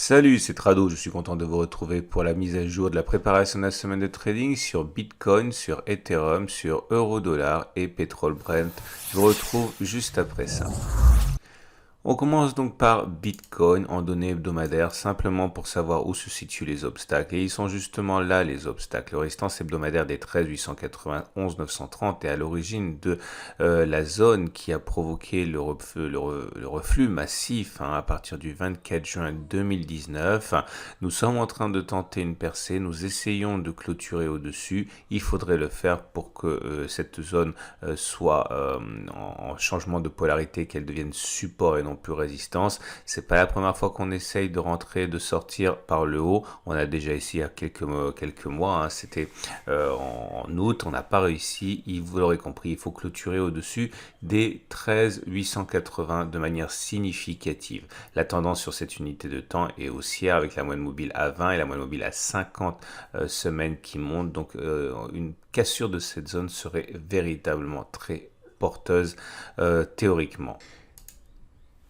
Salut, c'est Trado, je suis content de vous retrouver pour la mise à jour de la préparation de la semaine de trading sur Bitcoin, sur Ethereum, sur Euro-Dollar et Pétrole Brent. Je vous retrouve juste après ça. On commence donc par Bitcoin en données hebdomadaires, simplement pour savoir où se situent les obstacles. Et ils sont justement là, les obstacles. Le résistance hebdomadaire des 13 891 930 est à l'origine de la zone qui a provoqué le reflux massif à partir du 24 juin 2019. Nous sommes en train de tenter une percée, nous essayons de clôturer au-dessus. Il faudrait le faire pour que cette zone soit en changement de polarité, qu'elle devienne support et non plus résistance. C'est pas la première fois qu'on essaye de rentrer, de sortir par le haut. On a déjà essayé il y a quelques mois. C'était en août. On n'a pas réussi. Vous l'aurez compris, il faut clôturer au-dessus des 13 880 de manière significative. La tendance sur cette unité de temps est haussière avec la moyenne mobile à 20 et la moyenne mobile à 50 semaines qui montent. Donc une cassure de cette zone serait véritablement très porteuse théoriquement.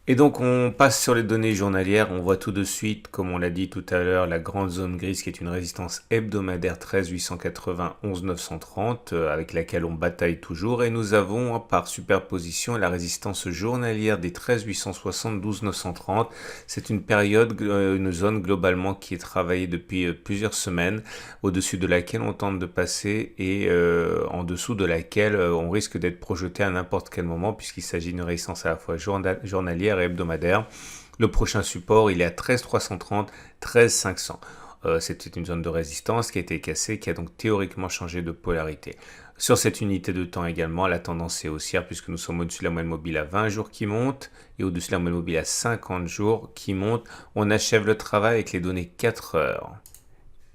Et donc on passe sur les données journalières, on voit tout de suite, comme on l'a dit tout à l'heure, la grande zone grise qui est une résistance hebdomadaire 13 880 11 930 avec laquelle on bataille toujours, et nous avons par superposition la résistance journalière des 13 860 12 930. C'est une période, une zone globalement qui est travaillée depuis plusieurs semaines, au-dessus de laquelle on tente de passer et en dessous de laquelle on risque d'être projeté à n'importe quel moment, puisqu'il s'agit d'une résistance à la fois journalière hebdomadaire. Le prochain support, il est à 13 330, 13 500. C'était une zone de résistance qui a été cassée, qui a donc théoriquement changé de polarité. Sur cette unité de temps également, la tendance est haussière puisque nous sommes au-dessus de la moyenne mobile à 20 jours qui monte et au-dessus de la moyenne mobile à 50 jours qui monte. On achève le travail avec les données 4 heures.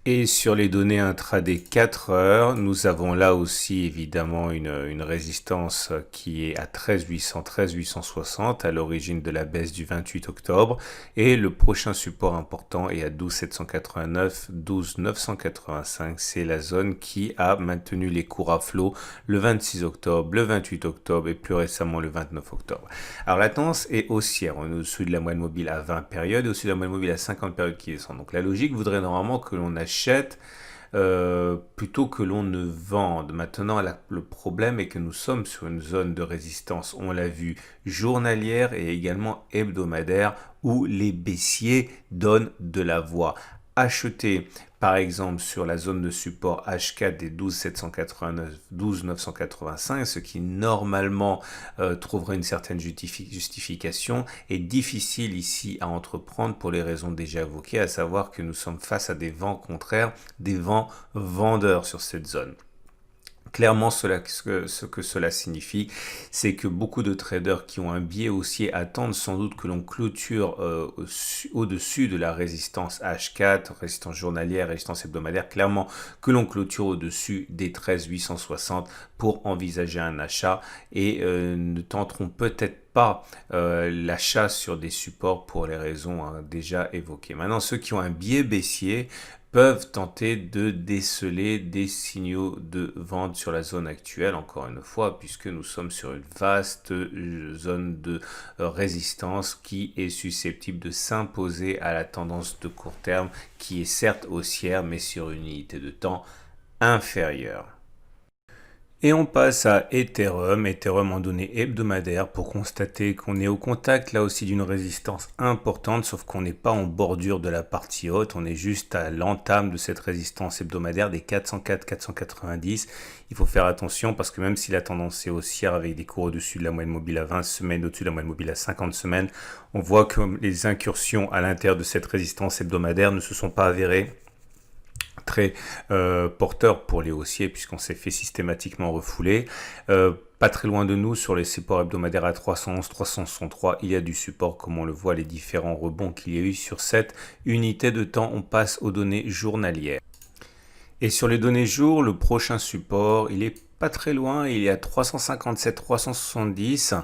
Et sur les données intraday 4 heures, nous avons là aussi évidemment une résistance qui est à 13 800, 13 860 à l'origine de la baisse du 28 octobre. Et le prochain support important est à 12 789, 12 985. C'est la zone qui a maintenu les cours à flot le 26 octobre, le 28 octobre et plus récemment le 29 octobre. Alors la tendance est haussière. On est au-dessus de la moyenne mobile à 20 périodes et au-dessus de la moyenne mobile à 50 périodes qui descend. Donc la logique voudrait normalement que l'on achète plutôt que l'on ne vende. Maintenant, le problème est que nous sommes sur une zone de résistance, on l'a vu, journalière et également hebdomadaire, où les baissiers donnent de la voix. Acheter par exemple sur la zone de support H4 des 12 789, 12 985, ce qui normalement trouverait une certaine justification, est difficile ici à entreprendre pour les raisons déjà évoquées, à savoir que nous sommes face à des vents contraires, des vents vendeurs sur cette zone. Clairement, ce que cela signifie, c'est que beaucoup de traders qui ont un biais haussier attendent sans doute que l'on clôture au-dessus de la résistance H4, résistance journalière, résistance hebdomadaire, clairement que l'on clôture au-dessus des 13 860 pour envisager un achat et ne tenteront peut-être pas l'achat sur des supports pour les raisons déjà évoquées. Maintenant, ceux qui ont un biais baissier peuvent tenter de déceler des signaux de vente sur la zone actuelle, encore une fois, puisque nous sommes sur une vaste zone de résistance qui est susceptible de s'imposer à la tendance de court terme, qui est certes haussière, mais sur une unité de temps inférieure. Et on passe à Ethereum en données hebdomadaires pour constater qu'on est au contact là aussi d'une résistance importante, sauf qu'on n'est pas en bordure de la partie haute, on est juste à l'entame de cette résistance hebdomadaire des 404-490. Il faut faire attention parce que même si la tendance est haussière avec des cours au-dessus de la moyenne mobile à 20 semaines, au-dessus de la moyenne mobile à 50 semaines, on voit que les incursions à l'intérieur de cette résistance hebdomadaire ne se sont pas avérées très porteur pour les haussiers puisqu'on s'est fait systématiquement refouler. Pas très loin de nous, sur les supports hebdomadaires à 311, 363, il y a du support, comme on le voit, les différents rebonds qu'il y a eu sur cette unité de temps. On passe aux données journalières. Et sur les données jours, le prochain support, il est pas très loin, il est à 357, 370.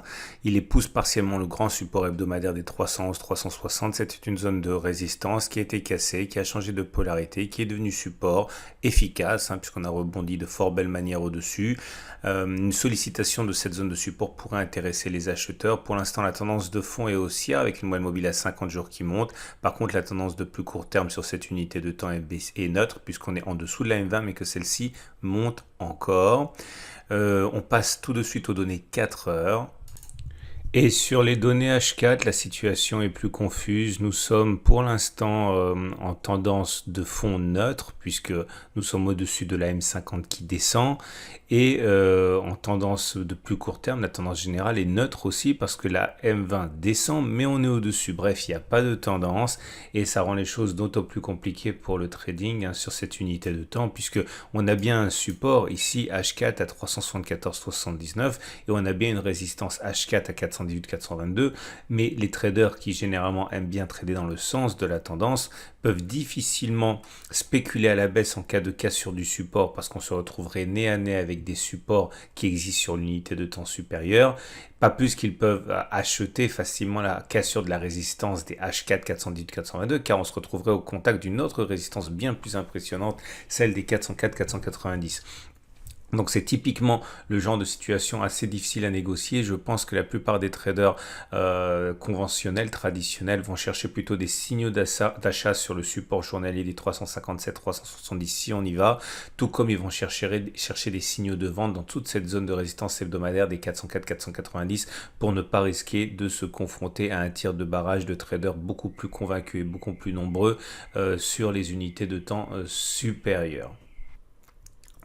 Il épouse partiellement le grand support hebdomadaire des 311, 360. C'était une zone de résistance qui a été cassée, qui a changé de polarité, qui est devenue support efficace, puisqu'on a rebondi de fort belle manière au-dessus. Une sollicitation de cette zone de support pourrait intéresser les acheteurs. Pour l'instant, la tendance de fond est haussière avec une moyenne mobile à 50 jours qui monte. Par contre, la tendance de plus court terme sur cette unité de temps est neutre, puisqu'on est en dessous de la M20, mais que celle-ci monte encore. On passe tout de suite aux données 4 heures. Et sur les données H4, la situation est plus confuse. Nous sommes pour l'instant en tendance de fond neutre, puisque nous sommes au-dessus de la M50 qui descend. Et en tendance de plus court terme, la tendance générale est neutre aussi, parce que la M20 descend, mais on est au-dessus. Bref, il n'y a pas de tendance, et ça rend les choses d'autant plus compliquées pour le trading sur cette unité de temps, puisque on a bien un support ici H4 à 374,79, et on a bien une résistance H4 à 418,422, mais les traders qui généralement aiment bien trader dans le sens de la tendance peuvent difficilement spéculer à la baisse en cas de cassure du support, parce qu'on se retrouverait nez à nez avec des supports qui existent sur l'unité de temps supérieure, pas plus qu'ils peuvent acheter facilement la cassure de la résistance des H4 418-422, car on se retrouverait au contact d'une autre résistance bien plus impressionnante, celle des 404-490. Donc c'est typiquement le genre de situation assez difficile à négocier. Je pense que la plupart des traders conventionnels, traditionnels, vont chercher plutôt des signaux d'achat sur le support journalier des 357-370 si on y va, tout comme ils vont chercher des signaux de vente dans toute cette zone de résistance hebdomadaire des 404-490 pour ne pas risquer de se confronter à un tir de barrage de traders beaucoup plus convaincus et beaucoup plus nombreux sur les unités de temps supérieures.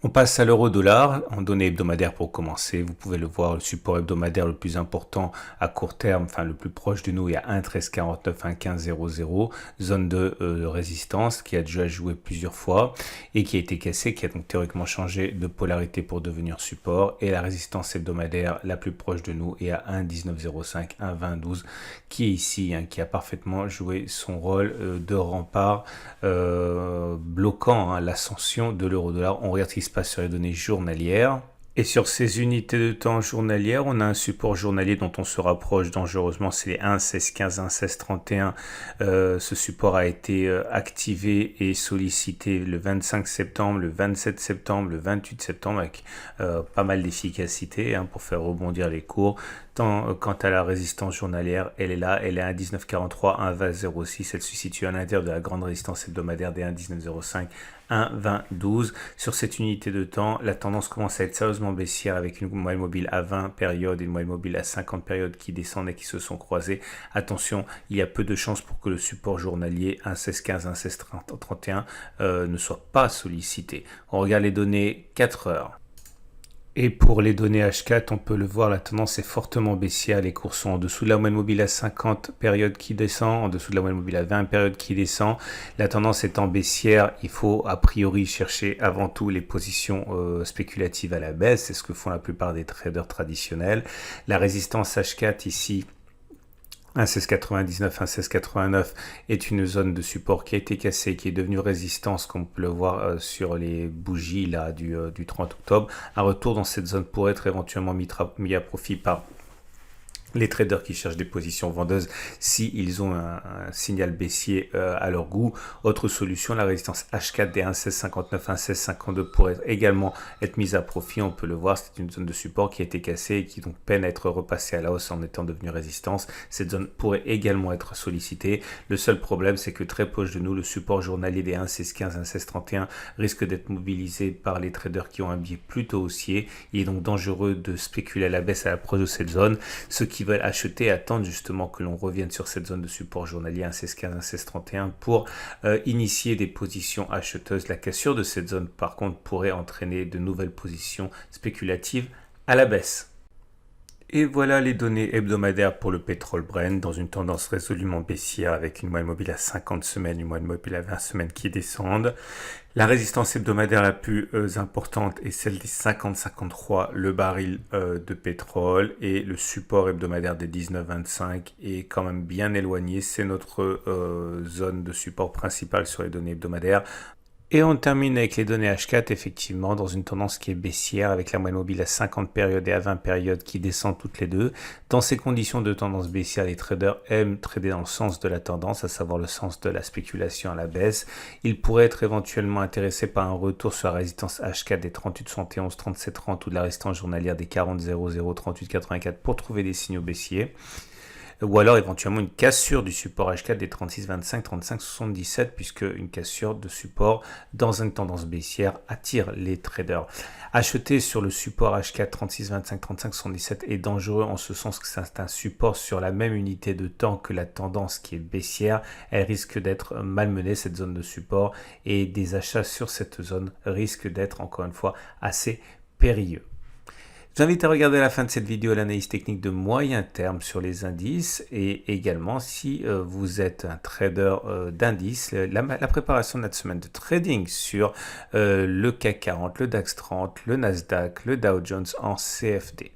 On passe à l'euro-dollar en données hebdomadaires pour commencer. Vous pouvez le voir, le support hebdomadaire le plus important à court terme, enfin le plus proche de nous, il y a 1,1349, 1,1500, zone de résistance qui a déjà joué plusieurs fois et qui a été cassée, qui a donc théoriquement changé de polarité pour devenir support. Et la résistance hebdomadaire la plus proche de nous est à 1,1905, 1,2012, qui est ici, qui a parfaitement joué son rôle de rempart bloquant l'ascension de l'euro-dollar. On regarde ce qui se passe sur les données journalières. Et sur ces unités de temps journalières, on a un support journalier dont on se rapproche dangereusement, c'est les 1,1615, 1,1631. Ce support a été activé et sollicité le 25 septembre, le 27 septembre, le 28 septembre avec pas mal d'efficacité pour faire rebondir les cours. Quant à la résistance journalière, elle est là, elle est à 1,1943, 1,2006. Elle se situe à l'intérieur de la grande résistance hebdomadaire des 1,1905, 1,2012. Sur cette unité de temps, la tendance commence à être sérieusement baissière avec une moyenne mobile à 20 périodes et une moyenne mobile à 50 périodes qui descendent et qui se sont croisées. Attention, il y a peu de chances pour que le support journalier 1,1615, 1,1631 ne soit pas sollicité. On regarde les données 4 heures. Et pour les données H4, on peut le voir, la tendance est fortement baissière. Les cours sont en dessous de la moyenne mobile à 50 périodes qui descend, en dessous de la moyenne mobile à 20 périodes qui descend. La tendance étant baissière, il faut a priori chercher avant tout les positions spéculatives à la baisse. C'est ce que font la plupart des traders traditionnels. La résistance H4 ici, 1,1699, 1,1689 est une zone de support qui a été cassée, qui est devenue résistance, comme on peut le voir sur les bougies là, du 30 octobre. Un retour dans cette zone pourrait être éventuellement mis à profit par les traders qui cherchent des positions vendeuses s'ils ont un signal baissier à leur goût. Autre solution, la résistance H4 des 1,1659, 1,1652 pourrait également être mise à profit. On peut le voir, c'est une zone de support qui a été cassée et qui donc peine à être repassée à la hausse en étant devenue résistance. Cette zone pourrait également être sollicitée. Le seul problème, c'est que très proche de nous, le support journalier des 1,1615, 1,1631 risque d'être mobilisé par les traders qui ont un biais plutôt haussier. Il est donc dangereux de spéculer à la baisse à l'approche de cette zone. Ce qui veulent acheter attendent justement que l'on revienne sur cette zone de support journalier 1,1615, 1,1631 pour initier des positions acheteuses. La cassure de cette zone par contre pourrait entraîner de nouvelles positions spéculatives à la baisse. Et voilà les données hebdomadaires pour le pétrole Brent dans une tendance résolument baissière avec une moyenne mobile à 50 semaines, une moyenne mobile à 20 semaines qui descendent. La résistance hebdomadaire la plus importante est celle des 50,53 le baril de pétrole et le support hebdomadaire des 19,25 est quand même bien éloigné. C'est notre zone de support principale sur les données hebdomadaires. Et on termine avec les données H4, effectivement, dans une tendance qui est baissière, avec la moyenne mobile à 50 périodes et à 20 périodes qui descendent toutes les deux. Dans ces conditions de tendance baissière, les traders aiment trader dans le sens de la tendance, à savoir le sens de la spéculation à la baisse. Ils pourraient être éventuellement intéressés par un retour sur la résistance H4 des 38,71, 37,30 ou de la résistance journalière des 40,00, 38,84 pour trouver des signaux baissiers. Ou alors éventuellement une cassure du support H4 des 36,25, 35,77 puisque une cassure de support dans une tendance baissière attire les traders. Acheter sur le support H4 36,25, 35,77 est dangereux en ce sens que c'est un support sur la même unité de temps que la tendance qui est baissière. Elle risque d'être malmenée cette zone de support et des achats sur cette zone risquent d'être encore une fois assez périlleux. Je vous invite à regarder à la fin de cette vidéo l'analyse technique de moyen terme sur les indices et également si vous êtes un trader d'indices, la préparation de notre semaine de trading sur le CAC 40, le DAX 30, le Nasdaq, le Dow Jones en CFD.